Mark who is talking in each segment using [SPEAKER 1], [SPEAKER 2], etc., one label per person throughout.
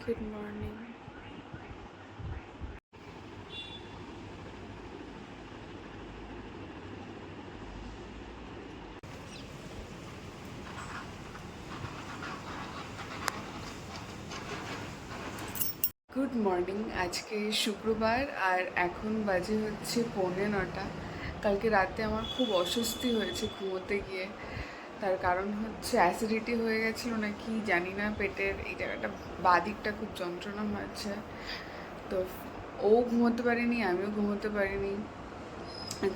[SPEAKER 1] Good morning. Good morning. আজকে শুক্রবার আর এখন বাজে হচ্ছে 8:45। কালকে রাতে আমার খুব অস্বস্তি হয়েছে ঘুমোতে গিয়ে। তার কারণ হচ্ছে অ্যাসিডিটি হয়ে গেছিলো নাকি জানি না, পেটের এই জায়গাটা বাঁ দিকটা খুব যন্ত্রণা হয়েছে। তো ও ঘুমোতে পারিনি, আমিও ঘুমোতে পারিনি।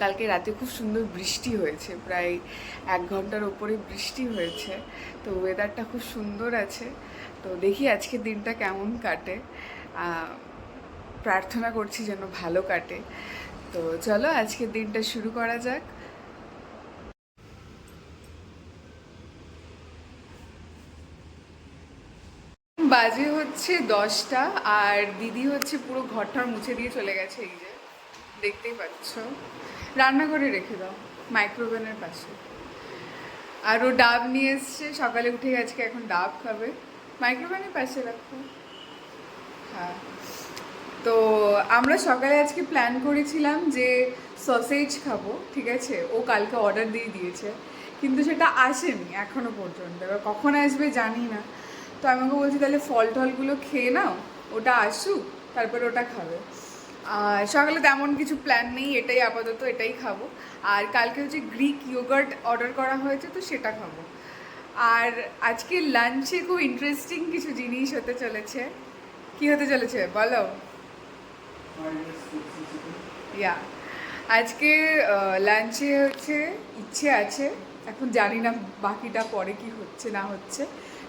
[SPEAKER 1] কালকে রাতে খুব সুন্দর বৃষ্টি হয়েছে, প্রায় 1 ঘন্টার ওপরে বৃষ্টি হয়েছে। তো ওয়েদারটা খুব সুন্দর আছে। তো দেখি আজকের দিনটা কেমন কাটে। প্রার্থনা করছি যেন ভালো কাটে। তো চলো আজকের দিনটা শুরু করা যাক। বাজে হচ্ছে 10টা, আর দিদি হচ্ছে পুরো ঘরটা মুছে দিয়ে চলে গেছে। এই যে দেখতেই পাচ্ছ, রান্না করে রেখে দাও মাইক্রোওভেনের পাশে। আর ও ডাব নিয়ে এসছে, সকালে উঠে আজকে এখন ডাব খাবে। মাইক্রোওভেনের পাশে রাখো। হ্যাঁ, তো আমরা সকালে আজকে প্ল্যান করেছিলাম যে সসেজ খাবো, ঠিক আছে। ও কালকে অর্ডার দিয়ে দিয়েছে, কিন্তু সেটা আসেনি এখনো পর্যন্ত। এবার কখন আসবে জানি না। তো আমি ওকে বলছি তাহলে ফল টলগুলো খেয়ে নাও, ওটা আসুক তারপরে ওটা খাবে। আর সকালে তেমন কিছু প্ল্যান নেই, এটাই আপাতত এটাই খাবো। আর কালকে হচ্ছে গ্রিক ইয়োগার্ট অর্ডার করা হয়েছে, তো সেটা খাবো। আর আজকে লাঞ্চে খুব ইন্টারেস্টিং কিছু জিনিস হতে চলেছে। কি হতে চলেছে বলো? ইয়া, আজকে লাঞ্চে হচ্ছে ইচ্ছে আছে, এখন জানি না বাকিটা পরে কি হচ্ছে না হচ্ছে।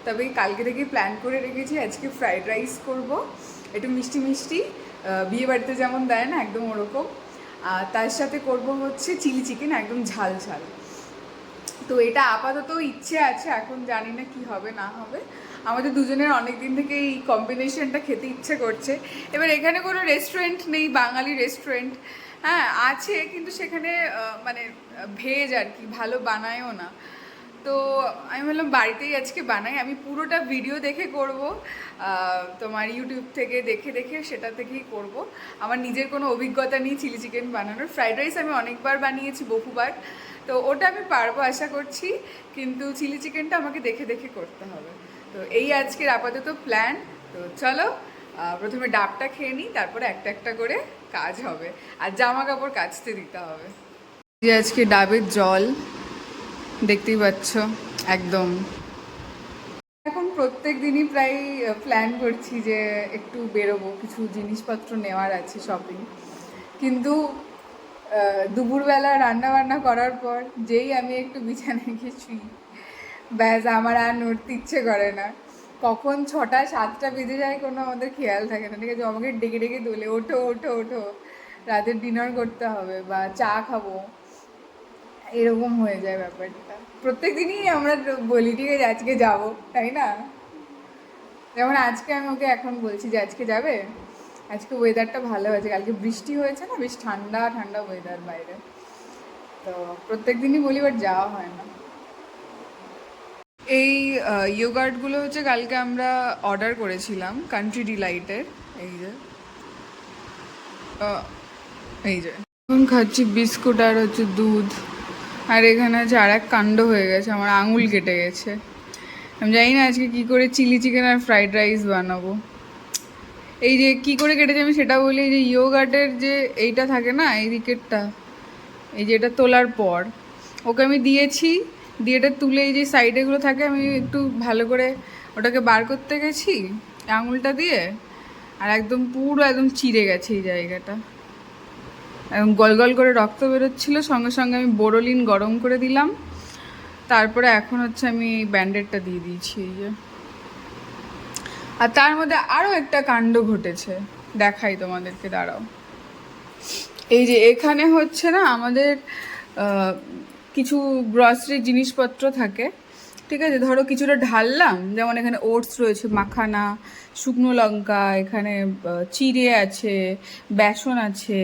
[SPEAKER 1] তবে কালকে থেকে প্ল্যান করে রেখেছি আজকে ফ্রাইড রাইস করব, একটু মিষ্টি মিষ্টি, বিয়ে বাড়িতে যেমন দেয় না একদম ওরকম। আর তার সাথে করব হচ্ছে চিলি চিকেন, একদম ঝাল ঝাল। তো এটা আপাতত ইচ্ছে আছে, এখন জানি না কি হবে না হবে। আমাদের দুজনের অনেক দিন থেকে এই কম্বিনেশনটা খেতে ইচ্ছে করছে। এবার এখানে কোনো রেস্টুরেন্ট নেই, বাঙালি রেস্টুরেন্ট হ্যাঁ আছে, কিন্তু সেখানে মানে ভেজ আর কি, ভালো বানায়ও না। তো আমি বললাম বাড়িতেই আজকে বানাই। আমি পুরোটা ভিডিও দেখে করব, তোমার ইউটিউব থেকে দেখে দেখে সেটা থেকেই করব। আমার নিজের কোনো অভিজ্ঞতা নেই চিলি চিকেন বানানোর। ফ্রাইড রাইস আমি অনেকবার বানিয়েছি, বহুবার, তো ওটা আমি পারবো আশা করছি। কিন্তু চিলি চিকেনটা আমাকে দেখে দেখে করতে হবে। তো এই আজকের আপাতত প্ল্যান। তো চলো প্রথমে ডাবটা খেয়ে নিই, তারপরে একটা একটা করে কাজ হবে। আর জামা কাপড় কাচতে দিতে হবে। যে আজকে ডাবের জল দেখতেই পাচ্ছ একদম। এখন প্রত্যেক দিনই প্রায় প্ল্যান করছি যে একটু বেরোবো, কিছু জিনিসপত্র নেওয়ার আছে, শপিং। কিন্তু দুপুরবেলা রান্না বান্না করার পর যেই আমি একটু বিছানায় গিয়ে শুই, ব্যাস আমার আর নড়তে ইচ্ছে করে না। কখন 6টা 7টা বেজে যায় কোনো আমাদের খেয়াল থাকে না, ঠিক আছে। আমাকে ডেকে ডেকে তোলে, ওঠো ওঠো ওঠো, রাতের ডিনার করতে হবে বা চা খাবো, এরকম হয়ে যায় ব্যাপারটা। প্রত্যেক দিনই আমরা বলি ঠিক আছে আজকে যাবো, তাই না? যেমন আজকে আমি ওকে এখন বলছি যে আজকে যাবে। আজকে ওয়েদারটা ভালো আছে, কালকে বৃষ্টি হয়েছে না, বেশ ঠান্ডা ঠান্ডা ওয়েদার বাইরে। তো প্রত্যেক দিনই বলি, বাট যাওয়া হয় না। এই ইয়োগার্টগুলো হচ্ছে কালকে আমরা অর্ডার করেছিলাম কান্ট্রি ডিলাইটের। এই যে এই যে এখন খাচ্ছি বিস্কুট আর হচ্ছে দুধ। আর এখানে হচ্ছে আর এক কাণ্ড হয়ে গেছে, আমার আঙুল কেটে গেছে। আমি জানি না আজকে কী করে চিলি চিকেন আর ফ্রাইড রাইস বানাবো। এই যে কি করে কেটেছে আমি সেটা বলি। এই যে ইয়োগার্টের যে এইটা থাকে না, এই দিকেরটা, এই যে এটা তোলার পর ওকে আমি দিয়েছি, দিয়ে এটা তুলে এই যে সাইডেগুলো থাকে, আমি একটু ভালো করে ওটাকে বার করতে গেছি আঙুলটা দিয়ে, আর একদম পুরো একদম চিড়ে গেছে এই জায়গাটা, একদম গল গল করে রক্ত বেরোচ্ছিল। সঙ্গে সঙ্গে আমি বোরোলিন গরম করে দিলাম, তারপরে এখন হচ্ছে আমি এই ব্যান্ডেডটা দিয়ে দিয়েছি এই যে। আর তার মধ্যে আরও একটা কাণ্ড ঘটেছে, দেখাই তোমাদেরকে, দাঁড়াও। এই যে এখানে হচ্ছে না আমাদের কিছু গ্রসারি জিনিসপত্র থাকে, ঠিক আছে। ধরো কিছুটা ঢাললাম, যেমন এখানে ওটস রয়েছে, মাখানা, শুকনো লঙ্কা, এখানে চিড়ে আছে, বেসন আছে,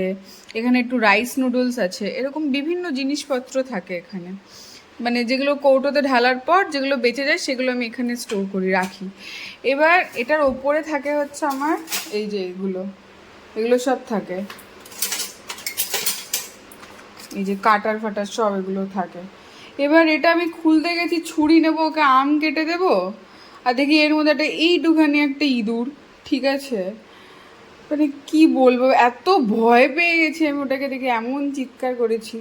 [SPEAKER 1] এখানে একটু রাইস নুডলস আছে, এরকম বিভিন্ন জিনিসপত্র থাকে এখানে। মানে যেগুলো কৌটোতে ঢালার পর যেগুলো বেঁচে যায় সেগুলো আমি এখানে স্টোর করি রাখি। এবার এটার ওপরে থাকে হচ্ছে আমার এই যে এগুলো সব থাকে, এই যে কাটার ফাটার সব এগুলো থাকে। এবার এটা আমি খুলতে গেছি, ছুরি নেবো, ওকে আম কেটে দেবো, আর দেখি এর মধ্যে একটা এইটুখানি একটা ইঁদুর। ঠিক আছে, মানে কি বলবো, এত ভয় পেয়ে গেছি আমি ওটাকে দেখে, এমন চিৎকার করেছি।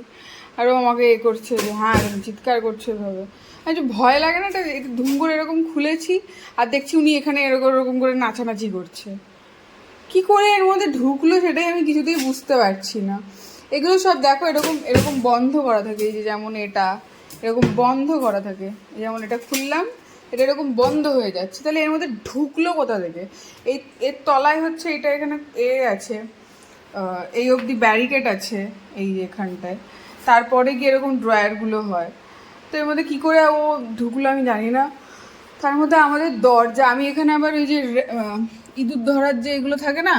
[SPEAKER 1] আর ও আমাকে এ করছে যে হ্যাঁ চিৎকার করছে এভাবে। আচ্ছা ভয় লাগে না, এটা এটা ধুম করে এরকম খুলেছি আর দেখছি উনি এখানে এরকম এরকম করে নাচানাচি করছে। কি করে এর মধ্যে ঢুকলো সেটাই আমি কিছুতেই বুঝতে পারছি না। এগুলো সব দেখো এরকম এরকম বন্ধ করা থাকে, এই যে যেমন এটা এরকম বন্ধ করা থাকে, যেমন এটা খুললাম এটা এরকম বন্ধ হয়ে যাচ্ছে, তাহলে এর মধ্যে ঢুকলো কোথা থেকে? এই এর তলায় হচ্ছে এটা এখানে এ আছে, এই অবধি ব্যারিকেড আছে এই যে এখানটায়, তারপরে গিয়ে এরকম ড্রয়ারগুলো হয়। তো এর মধ্যে কী করে ও ঢুকলো আমি জানি না। তার মধ্যে আমাদের দরজা, আমি এখানে আবার ওই যে ইঁদুর ধরার যে এগুলো থাকে না,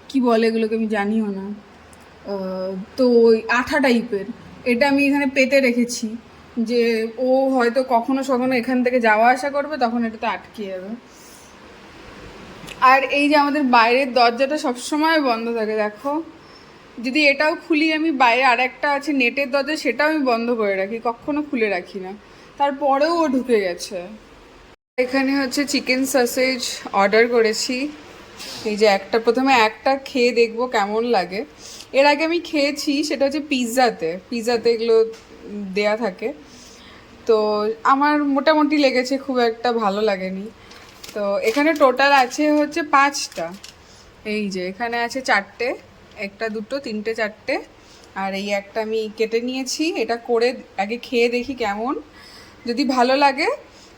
[SPEAKER 1] কি বলে এগুলোকে আমি জানিও না, তো ওই আঠা টাইপের, এটা আমি এখানে পেতে রেখেছি, যে ও হয়তো কখনো কখনো এখান থেকে যাওয়া আসা করবে তখন এটাতে আটকে যাবে। আর এই যে আমাদের বাইরের দরজাটা সবসময় বন্ধ থাকে দেখো, যদি এটাও খুলি আমি, বাইরে আর একটা আছে নেটের দরজা, সেটাও আমি বন্ধ করে রাখি, কখনো খুলে রাখি না, তারপরেও ও ঢুকে গেছে। এখানে হচ্ছে চিকেন সসেজ অর্ডার করেছি। এই যে প্রথমে একটা খেয়ে দেখবো কেমন লাগে। এর আগে আমি খেয়েছি, সেটা হচ্ছে পিৎজাতে এগুলো দেয়া থাকে, তো আমার মোটামুটি লেগেছে, খুব একটা ভালো লাগেনি। তো এখানে টোটাল আছে হচ্ছে 5টা, এই যে এখানে আছে 4টে, একটা দুটো তিনটে চারটে, আর এই একটা আমি কেটে নিয়েছি। এটা করে আগে খেয়ে দেখি কেমন, যদি ভালো লাগে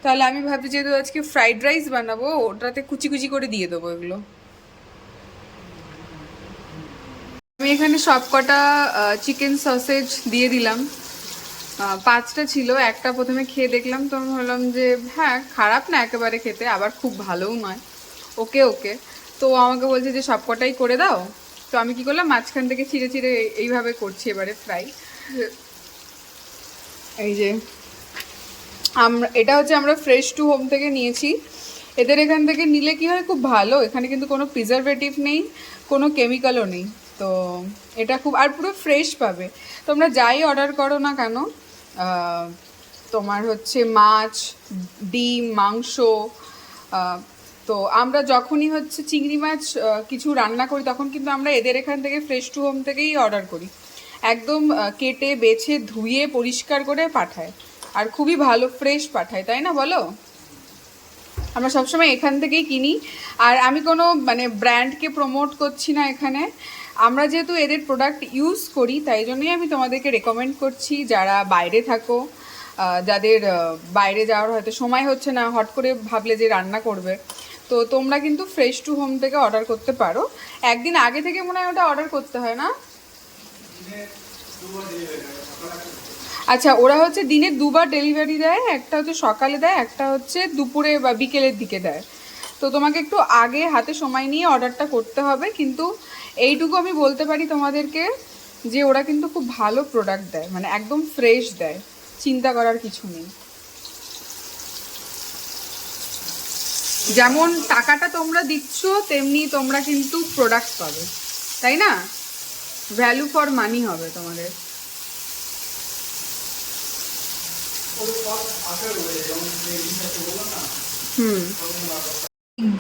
[SPEAKER 1] তাহলে আমি ভাবছি যেহেতু আজকে ফ্রাইড রাইস বানাবো, ওটাতে কুচি কুচি করে দিয়ে দেবো এগুলো। আমি এখানে সব কটা চিকেন সসেজ দিয়ে দিলাম, 5টা ছিল, একটা প্রথমে খেয়ে দেখলাম, তো আমি ভাবলাম যে হ্যাঁ খারাপ না একেবারে খেতে, আবার খুব ভালোও নয়, ওকে ওকে। তো আমাকে বলছে যে সব কটাই করে দাও, তো আমি কি করলাম মাঝখান থেকে চিড়ে চিড়ে এইভাবে করছি এবারে ফ্রাই। এই যে এটা হচ্ছে আমরা ফ্রেশ টু হোম থেকে নিয়েছি। এদের এখান থেকে নিলে কি হয় খুব ভালো, এখানে কিন্তু কোনো প্রিজারভেটিভ নেই, কোনো কেমিক্যালও নেই, তো এটা খুব আর পুরো ফ্রেশ পাবে। তোমরা যাই অর্ডার করো না কেন, তোমার হচ্ছে মাছ, ডিম, মাংস, তো আমরা যখনই হচ্ছে চিংড়ি মাছ কিছু রান্না করি তখন কিন্তু আমরা এদের এখান থেকে ফ্রেশ টু হোম থেকেই অর্ডার করি, একদম কেটে বেছে ধুয়ে পরিষ্কার করে পাঠায়, আর খুবই ভালো ফ্রেশ পাঠায়, তাই না বলো? আমরা সবসময় এখান থেকেই কিনি। আর আমি কোনো মানে ব্র্যান্ডকে প্রমোট করছি না এখানে, আমরা যেহেতু এদের প্রোডাক্ট ইউজ করি তাই জন্যই আমি তোমাদেরকে রেকমেন্ড করছি, যারা বাইরে থাকো, যাদের বাইরে যাওয়ার হয়তো সময় হচ্ছে না, হট করে ভাবলে যে রান্না করবে, তো তোমরা কিন্তু ফ্রেশ টু হোম থেকে অর্ডার করতে পারো। একদিন আগে থেকে মনে হয় ওটা অর্ডার করতে হয় না? আচ্ছা, ওরা হচ্ছে দিনে 2বার ডেলিভারি দেয়, একটা হচ্ছে সকালে দেয়, একটা হচ্ছে দুপুরে বা বিকেলের দিকে দেয়। তো তোমাকে একটু আগে হাতে সময় নিয়ে অর্ডারটা করতে হবে, কিন্তু এইটুকু আমি বলতে পারি তোমাদেরকে যে ওরা কিন্তু খুব ভালো প্রোডাক্ট দেয়, মানে একদম ফ্রেশ দেয়, চিন্তা করার কিছু নেই। যেমন টাকাটা তোমরা দিচ্ছ তেমনি তোমরা কিন্তু প্রোডাক্ট পাবে, তাই না? ভ্যালু ফর মানি হবে তোমাদের।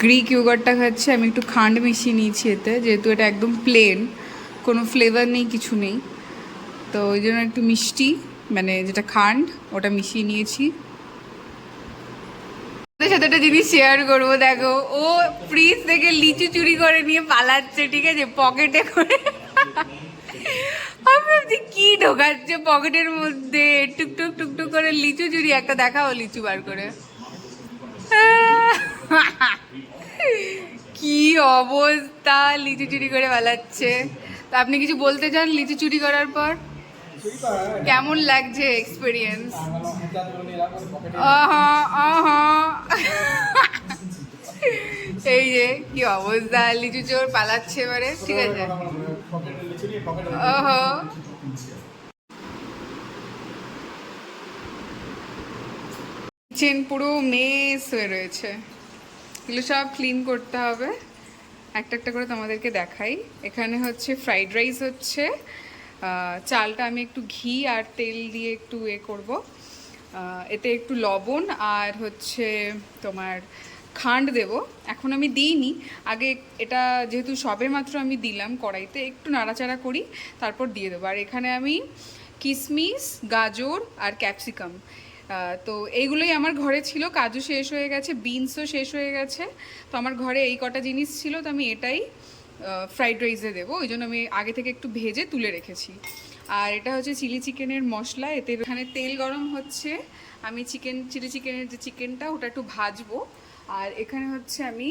[SPEAKER 1] গ্রিক ইয়োগার্টটা খাচ্ছি আমি, একটু খান্ড মিশিয়ে নিয়েছি এতে, যেহেতু এটা একদম প্লেন, কোনো ফ্লেভার নেই কিছু নেই, তো ওই জন্য একটু মিষ্টি মানে যেটা খান্ড ওটা মিশিয়ে নিয়েছি। ওদের সাথে একটা জিনিস শেয়ার করবো, দেখো ও ফ্রিজ থেকে লিচু চুরি করে নিয়ে পালাচ্ছে, ঠিক আছে, পকেটে করে। আমি ভাবছি কি ঢোকাচ্ছে পকেটের মধ্যে, টুকটুক টুকটুক করে লিচু চুরি, একটা দেখাও লিচু বার করে। কি অবস্থা, লিচু চুরি করে পালাচ্ছে। তা আপনি কিছু বলতে চান লিচু চুরি করার পর? কেমন লাগছে এক্সপিরিয়েন্স? এই যে কি অবস্থা, লিচু চোর পালাচ্ছে এবারে, ঠিক আছে। কিচেন পুরো মেস হয়ে রয়েছে, এগুলো সব ক্লিন করতে হবে। একটা একটা করে তোমাদেরকে দেখাই। এখানে হচ্ছে ফ্রাইড রাইস হচ্ছে, চালটা আমি একটু ঘি আর তেল দিয়ে একটু করব। এতে একটু লবণ আর হচ্ছে তোমার খান্ড দেব। এখন আমি দিইনি, আগে এটা যেহেতু সবে মাত্র আমি দিলাম কড়াইতে, একটু নাড়াচাড়া করি, তারপর দিয়ে দেবো। আর এখানে আমি কিশমিশ, গাজর আর ক্যাপসিকাম, তো এইগুলোই আমার ঘরে ছিল। কাজু শেষ হয়ে গেছে, বিনসও শেষ হয়ে গেছে, তো আমার ঘরে এই কটা জিনিস ছিল, তো আমি এটাই ফ্রাইড রাইসে দেবো, ওই জন্য আমি আগে থেকে একটু ভেজে তুলে রেখেছি। আর এটা হচ্ছে চিলি চিকেনের মশলা, এতে এখানে তেল গরম হচ্ছে, আমি চিলি চিকেনের যে চিকেনটা ওটা একটু ভাজবো। আর এখানে হচ্ছে আমি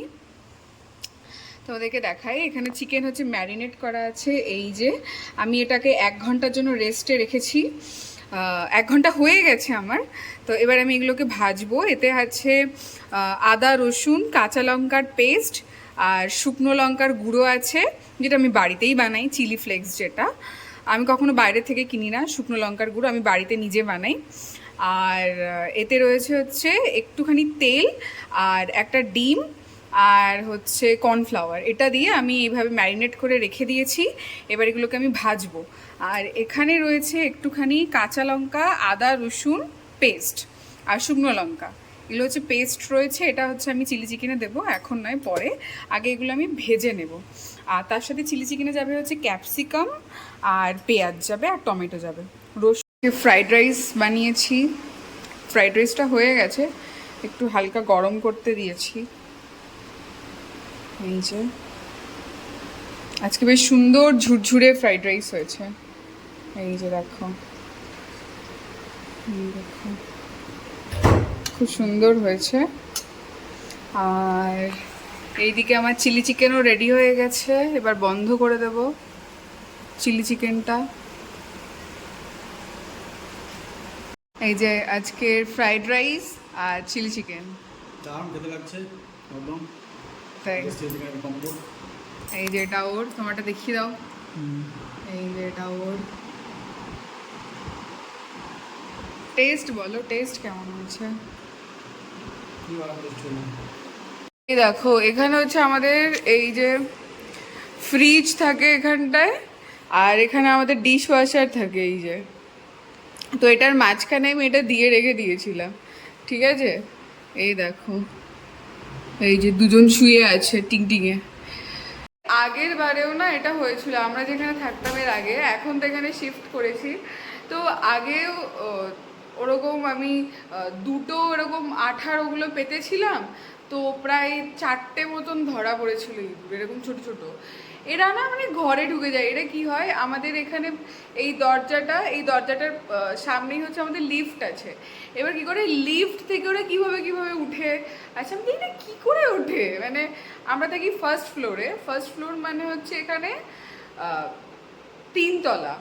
[SPEAKER 1] তোমাদেরকে দেখাই, এখানে চিকেন হচ্ছে ম্যারিনেট করা আছে। এই যে আমি এটাকে 1 ঘন্টার জন্য রেস্টে রেখেছি, 1 ঘন্টা হয়ে গেছে আমার। তো এবার আমি এগুলোকে ভাজবো। এতে আছে আদা, রসুন, কাঁচা লঙ্কার পেস্ট আর শুকনো লঙ্কার গুঁড়ো আছে, যেটা আমি বাড়িতেই বানাই, চিলি ফ্লেক্স, যেটা আমি কখনো বাইরে থেকে কিনি না। শুকনো লঙ্কার গুঁড়ো আমি বাড়িতে নিজে বানাই। আর এতে রয়েছে হচ্ছে একটুখানি তেল আর একটা ডিম আর হচ্ছে কর্নফ্লাওয়ার, এটা দিয়ে আমি এইভাবে ম্যারিনেট করে রেখে দিয়েছি। এবার এগুলোকে আমি ভাজবো। আর এখানে রয়েছে একটুখানি কাঁচা লঙ্কা, আদা রসুন পেস্ট আর শুকনো লঙ্কা, এগুলো হচ্ছে পেস্ট রয়েছে। এটা হচ্ছে আমি চিলি চিকেনে দেবো, এখন নয় পরে, আগে এগুলো আমি ভেজে নেব। আর তার সাথে চিলি চিকেনে যাবে হচ্ছে ক্যাপসিকাম আর পেঁয়াজ যাবে আর টমেটো যাবে। রসুন ফ্রাইড রাইস বানিয়েছি, ফ্রাইড রাইসটা হয়ে গেছে, একটু হালকা গরম করতে দিয়েছি। এই যে আজকে বেশ সুন্দর ঝুরঝুরে ফ্রাইড রাইস হয়েছে, এই যে দেখো, দেখো খুব সুন্দর হয়েছে। আর এইদিকে আমার চিলি চিকেনও রেডি হয়ে গেছে, এবার বন্ধ করে দেব চিলি চিকেনটা। এই যে আজকের ফ্রাইড রাইস আর চিলি চিকেন,
[SPEAKER 2] দারুণ খেতে লাগছে একদম।
[SPEAKER 1] তাই এই যে এটা ওর, তোমারটা দেখিয়ে দাও। এই যে এটা ওর, টেস্ট বলো, টেস্ট কেমন হয়েছে? এই দেখো, এখানে হচ্ছে আমাদের এই যে ফ্রিজ থাকে এখানটায়, আর এখানে আমাদের ডিশ ওয়াশার থাকে এই যে, তো এটার মাঝখানে আমি এটা দিয়ে রেখে দিয়েছিলাম, ঠিক আছে? এই দেখো, এই যে দুজন শুয়ে আছে টিংটিংয়ে। আগের বারেও না এটা হয়েছিল, আমরা যেখানে থাকতাম এর আগে, এখন তো এখানে শিফট করেছি, তো আগেও ওরকম আমি দুটো এরকম আঠার ওগুলো পেতেছিলাম, তো প্রায় 4টে মতন ধরা পড়েছিল ইঁদুর, এরকম ছোট ছোট। এরা না মানে ঘরে ঢুকে যায়। এটা কি হয়, আমাদের এখানে এই দরজাটার সামনেই হচ্ছে আমাদের লিফট আছে। এবার কি করে লিফট থেকে ওরা কিভাবে উঠে, আচ্ছা আমি দেখি কী করে ওঠে, মানে আমরা থাকি ফার্স্ট ফ্লোরে, ফার্স্ট ফ্লোর মানে হচ্ছে এখানে 3 তলা,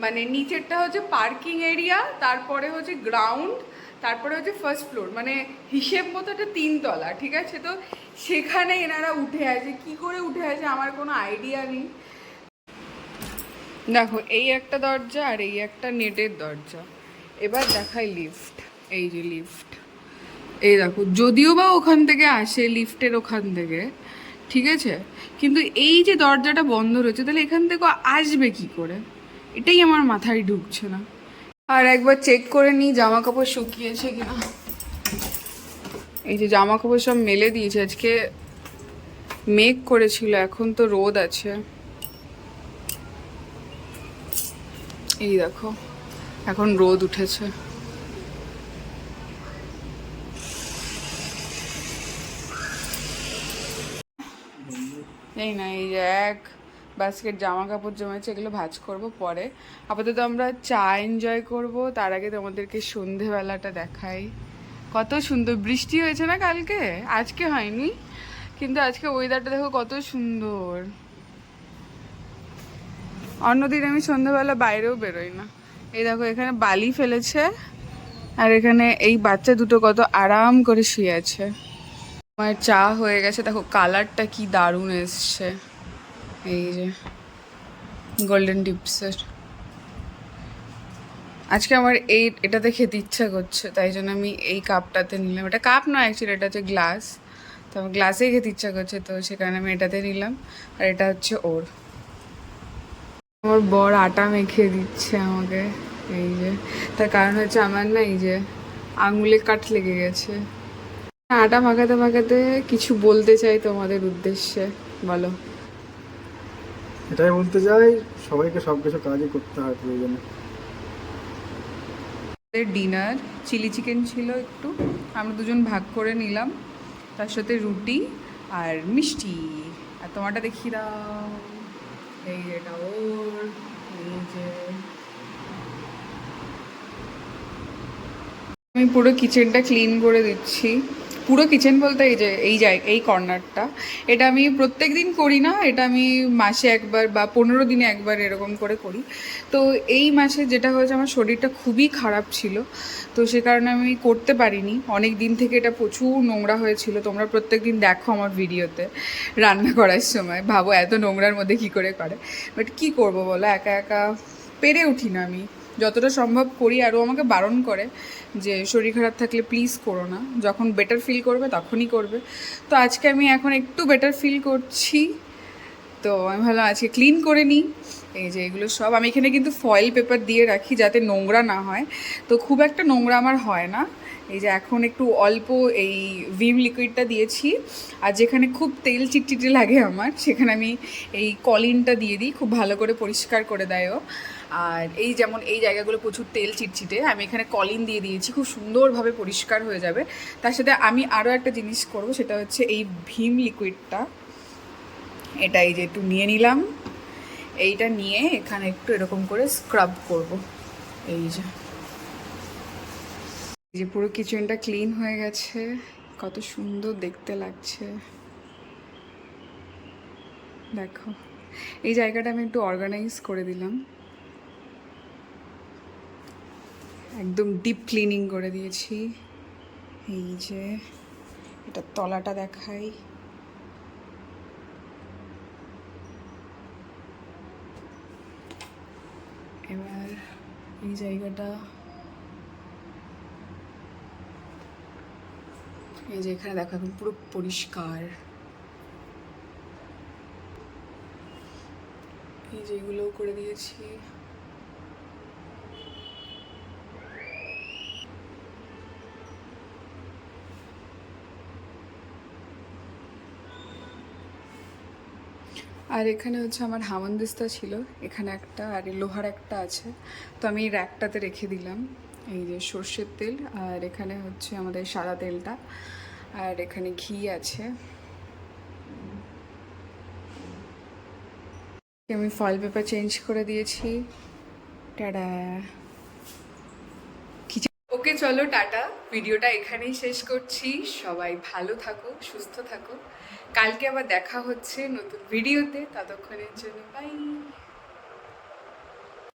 [SPEAKER 1] মানে নিচেরটা হচ্ছে পার্কিং এরিয়া, তারপরে হচ্ছে গ্রাউন্ড, তারপরে হচ্ছে ফার্স্ট ফ্লোর, মানে হিসেব মতো এটা 3 তলা, ঠিক আছে? তো সেখানে এনারা উঠে আছে, কি করে উঠে আছে আমার কোনো আইডিয়া নেই। দেখো এই একটা দরজা আর এই একটা নেটের দরজা। এবার দেখাই লিফট, এই যে লিফট, এই দেখো, যদিও বা ওখান থেকে আসে লিফটের ওখান থেকে, ঠিক আছে, কিন্তু এই যে দরজাটা বন্ধ রয়েছে, তাহলে এখান থেকে আসবে কি করে, এটাই আমার মাথায় ঢুকছে না। আর একবার চেক করে নিই জামা কাপড় শুকিয়েছে কিনা। এই যে জামা কাপড় সব মেলে দিয়েছে, আজকে মেঘ করেছিল, এখন তো রোদ আছে। এই দেখো এখন রোদ উঠেছে। এই না, এই যে এক বাস্কেট জামা কাপড় জমেছে, এগুলো ভাঁজ করবো পরে। আপাতত আমরা চা এনজয় করব, তার আগে তোমাদেরকে সন্ধেবেলাটা দেখাই। কত সুন্দর বৃষ্টি হয়েছে না কালকে, আজকে হয়নি, কিন্তু আজকে ওয়েদারটা দেখো কত সুন্দর। অন্যদিন আমি সন্ধ্যাবেলা বাইরেও বেরোই না। এই দেখো এখানে বালি ফেলেছে, আর এখানে এই বাচ্চা দুটো কত আরাম করে শুয়ে আছে। আমার চা হয়ে গেছে, দেখো কালারটা কি দারুণ এসছে, এই যে গোল্ডেন টিপসের। আজকে আমার এটাতে খেতে ইচ্ছা করছে, তাই জন্য আমি এই কাপটাতে নিলাম। এটা কাপ নয় অ্যাকচুয়ালি, এটা হচ্ছে গ্লাস। তো আমার গ্লাসেই খেতে ইচ্ছা করছে, তো সে কারণে আমি এটাতে নিলাম। আর এটা হচ্ছে ওর। আমার বর আটা মেখে দিচ্ছে আমাকে, এই যে। তার কারণ হচ্ছে আমার না এই যে আঙুলে কাট লেগে গেছে। আটা মাখাতে মাখাতে কিছু বলতে চাই তোমাদের উদ্দেশ্যে, বলো।
[SPEAKER 2] এটাই বলতে চাই, সবাইকে সব কিছু কাজই করতে হয় প্রয়োজনে।
[SPEAKER 1] ডিনার চিলি চিকেন ছিল একটু, আমরা দুজন ভাগ করে নিলাম, তার সাথে রুটি আর মিষ্টি। আর তোমারটা দেখিয়ে দাও, এই এটা ওর, এই যে। আমি পুরো কিচেনটা ক্লিন করে দিচ্ছি। পুরো কিচেন বলতে এই যে এই কর্নারটা, এটা আমি প্রত্যেক দিন করি না, এটা আমি মাসে একবার বা 15 দিনে একবার এরকম করে করি। তো এই মাসে যেটা হয়েছে, আমার শরীরটা খুবই খারাপ ছিল, তো সে কারণে আমি করতে পারিনি। অনেক দিন থেকে এটা প্রচুর নোংরা হয়েছিল, তোমরা প্রত্যেক দিন দেখো আমার ভিডিওতে রান্না করার সময়, ভাবো এত নোংরার মধ্যে কী করে করে। বাট কী করবো বলো, একা একা পেরে উঠি না আমি, যতটা সম্ভব করি। আরও আমাকে বারণ করে যে শরীর খারাপ থাকলে প্লিজ করো না, যখন বেটার ফিল করবে তখনই করবে। তো আজকে আমি এখন একটু বেটার ফিল করছি, তো আমি ভাবলাম আজকে ক্লিন করে নিই। এই যে এগুলো সব আমি এখানে কিন্তু ফয়েল পেপার দিয়ে রাখি যাতে নোংরা না হয়, তো খুব একটা নোংরা আমার হয় না। এই যে এখন একটু অল্প এই ভিম লিকুইডটা দিয়েছি, আর যেখানে খুব তেল চিটচিটে লাগে আমার, সেখানে আমি এই কলিনটা দিয়ে দিই, খুব ভালো করে পরিষ্কার করে দেয় ও। আর এই যেমন এই জায়গাগুলো প্রচুর তেল চিটচিটে, আমি এখানে কলিন দিয়ে দিয়েছি, খুব সুন্দরভাবে পরিষ্কার হয়ে যাবে। তার সাথে আমি আরও একটা জিনিস করব, সেটা হচ্ছে এই ভিম লিকুইডটা, এটা এই যে একটু নিয়ে নিলাম, এইটা নিয়ে এখানে একটু এরকম করে স্ক্রাব করব। এই যে পুরো কিচেনটা ক্লিন হয়ে গেছে, কত সুন্দর দেখতে লাগছে দেখো। এই জায়গাটা আমি একটু অর্গানাইজ করে দিলাম, একদম ডিপ ক্লিনিং করে দিয়েছি। এই যে এটা তলাটা দেখাই, এবার এই জায়গাটা, এই যে এখানে দেখো এখন পুরো পরিষ্কার। এই যে এগুলোও করে দিয়েছি। আর এখানে হচ্ছে আমার হামানদিস্তা ছিল, এখানে একটা, আর এই লোহার একটা আছে, তো আমি এই র্যাকটাতে রেখে দিলাম। এই যে সর্ষের তেল, আর এখানে হচ্ছে আমাদের সাদা তেলটা, আর এখানে ঘি আছে। আমি ফয়েল পেপার চেঞ্জ করে দিয়েছি। টাটা। ওকে চলো টাটা, ভিডিওটা এখানেই শেষ করছি। সবাই ভালো থাকো, সুস্থ থাকো, কালকে আবার দেখা হচ্ছে নতুন ভিডিওতে, ততক্ষণের জন্য বাই।